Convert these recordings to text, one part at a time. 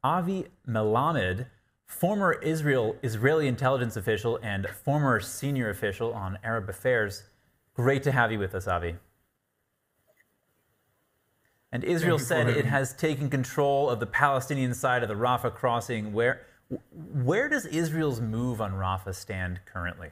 Avi Melamed, former Israeli intelligence official and former senior official on Arab affairs. Great to have you with us, Avi. And Israel said it has taken control of the Palestinian side of the Rafah crossing. Where does Israel's move on Rafah stand currently?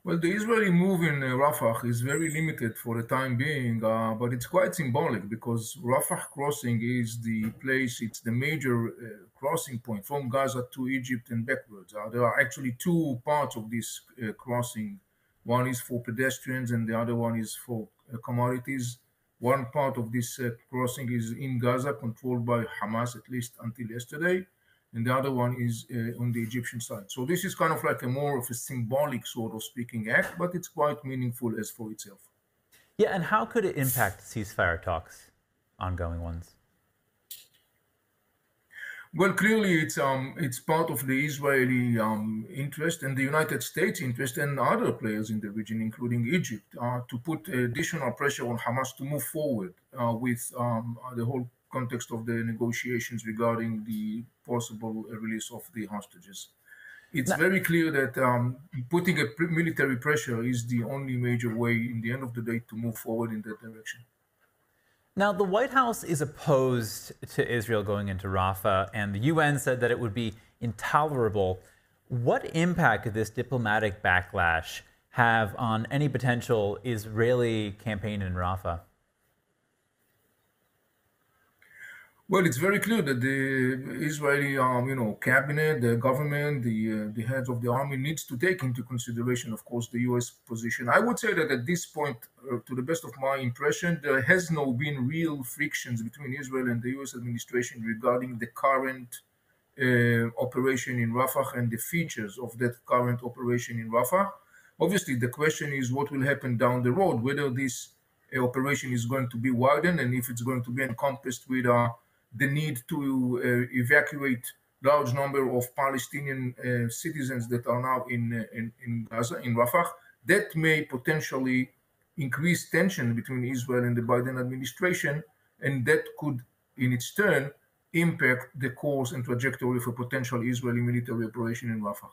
Well, the Israeli move in Rafah is very limited for the time being, but it's quite symbolic because Rafah crossing is the place, it's the major crossing point from Gaza to Egypt and backwards. There are actually two parts of this crossing. One is for pedestrians and the other one is for commodities. One part of this crossing is in Gaza, controlled by Hamas, at least until yesterday, and the other one is on the Egyptian side. So this is kind of like a more of a symbolic sort of speaking act, but it's quite meaningful as for itself. Yeah, and how could it impact ceasefire talks, ongoing ones? Well, clearly it's part of the Israeli interest and the United States interest and other players in the region, including Egypt, to put additional pressure on Hamas to move forward with the whole context of the negotiations regarding the possible release of the hostages. It's very clear that putting a military pressure is the only major way, in the end of the day, to move forward in that direction. Now, the White House is opposed to Israel going into Rafah, and the UN said that it would be intolerable. What impact could this diplomatic backlash have on any potential Israeli campaign in Rafah? Well, it's very clear that the Israeli, cabinet, the government, the heads of the army needs to take into consideration, of course, the U.S. position. I would say that at this point, to the best of my impression, there has not been real frictions between Israel and the U.S. administration regarding the current operation in Rafah and the features of that current operation in Rafah. Obviously, the question is what will happen down the road, whether this operation is going to be widened and if it's going to be encompassed with the need to evacuate large number of Palestinian citizens that are now in Gaza, in Rafah. That may potentially increase tension between Israel and the Biden administration, and that could, in its turn, impact the course and trajectory of a potential Israeli military operation in Rafah.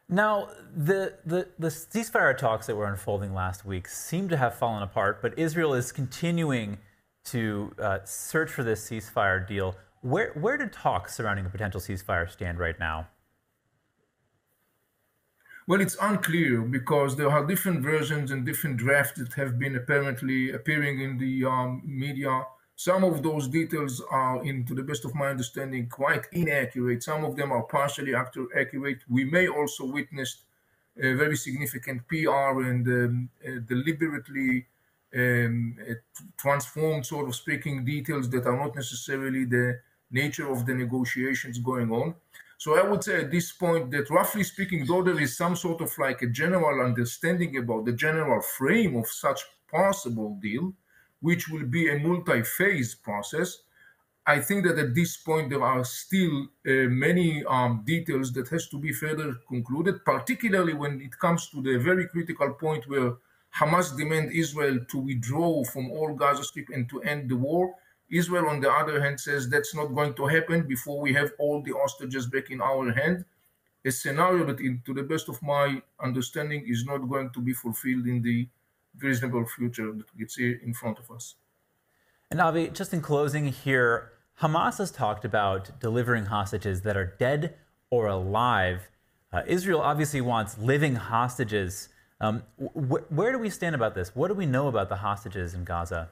Now, the ceasefire talks that were unfolding last week seem to have fallen apart, but Israel is continuing to search for this ceasefire deal. Where do talks surrounding a potential ceasefire stand right now? Well, it's unclear because there are different versions and different drafts that have been apparently appearing in the media. Some of those details are, to the best of my understanding, quite inaccurate. Some of them are partially accurate. We may also witness a very significant PR and deliberately transformed, sort of speaking, details that are not necessarily the nature of the negotiations going on. So I would say at this point that, roughly speaking, though there is some sort of like a general understanding about the general frame of such possible deal, which will be a multi-phase process, I think that at this point there are still many details that has to be further concluded, particularly when it comes to the very critical point where Hamas demand Israel to withdraw from all Gaza Strip and to end the war. Israel, on the other hand, says that's not going to happen before we have all the hostages back in our hand. A scenario that, to the best of my understanding, is not going to be fulfilled in the reasonable future that gets here in front of us. And Avi, just in closing here, Hamas has talked about delivering hostages that are dead or alive. Israel obviously wants living hostages. Where do we stand about this? What do we know about the hostages in Gaza?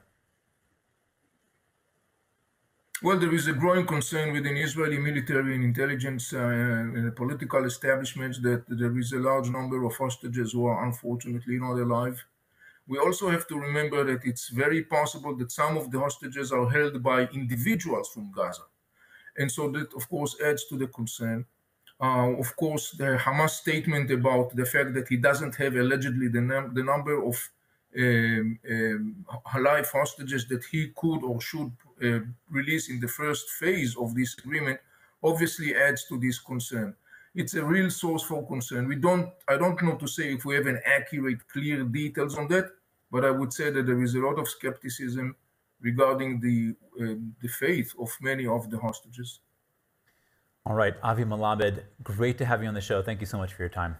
Well, there is a growing concern within Israeli military and intelligence and political establishments that there is a large number of hostages who are unfortunately not alive. We also have to remember that it's very possible that some of the hostages are held by individuals from Gaza. And so that, of course, adds to the concern. Of course, the Hamas statement about the fact that he doesn't have allegedly the number of live hostages that he could or should release in the first phase of this agreement obviously adds to this concern. It's a real source for concern. I don't know to say if we have an accurate, clear details on that, but I would say that there is a lot of skepticism regarding the fate of many of the hostages. All right, Avi Melamed, great to have you on the show. Thank you so much for your time.